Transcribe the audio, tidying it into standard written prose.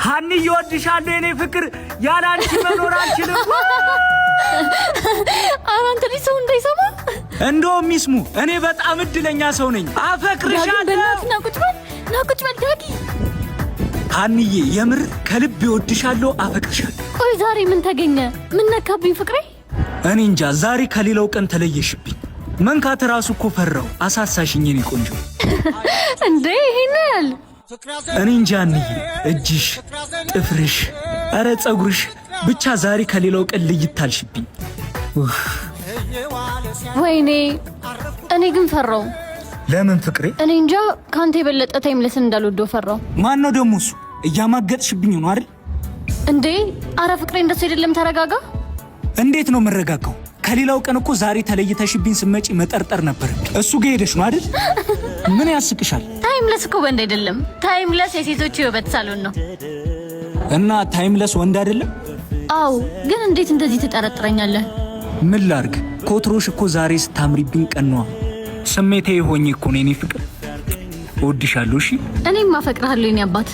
ሀኒ ይወድሻለሁ የኔ ፍቅር ያላንቺ መኖር አልችልም። አራንተ ሊሰው እንዳይሰማ እንደውም ይስሙ። እኔ በጣም እድለኛ ሰው ነኝ። አፈቅርሻለሁ። ናቁጭ በል ዳጊ። ሀኒዬ የምር ከልብ ይወድሻለሁ፣ አፈቅርሻለሁ። ቆይ ዛሬ ምን ተገኘ? ምን ነካብኝ ፍቅሬ? እኔ እንጃ ዛሬ ከሌላው ቀን ተለየሽብኝ። መንካት ራሱ እኮ ፈራው። አሳሳሽኝ የኔ ቆንጆ። እንዴ ይሄናል እኔ እንጃ ሀኒዬ፣ እጅሽ፣ ጥፍርሽ፣ አረ ጸጉርሽ ብቻ ዛሬ ከሌላው ቀን ልይታልሽብኝ። ወይኔ እኔ ግን ፈራው። ለምን ፍቅሬ? እኔ እንጃ ካንተ የበለጠ ታይምለስ እንዳልወደው ፈራው። ማን ነው ደሞ እሱ? እያማገጥሽብኝ ነው አይደል? እንዴ አረ ፍቅሬ እንደሱ አይደለም፣ ተረጋጋ። እንዴት ነው መረጋጋው? ከሌላው ቀን እኮ ዛሬ ተለይተሽብኝ ስመጪ መጠርጠር ነበር። እሱ ጋር ሄደሽ ነው አይደል? ምን ያስቅሻል? ታይምለስ እኮ ወንድ አይደለም። ታይምለስ የሴቶች የውበት ሳሎን ነው። እና ታይምለስ ወንድ አይደለም? አው ግን እንዴት እንደዚህ ትጠረጥረኛለህ? ምን ላርግ? ኮትሮሽ እኮ ዛሬ ስታምሪብኝ ቀኗ። ስሜቴ ሆኜ እኮ ነው የኔ ፍቅር። እወድሻለሁ። እሺ እኔም አፈቅርሃለሁ የኔ አባት።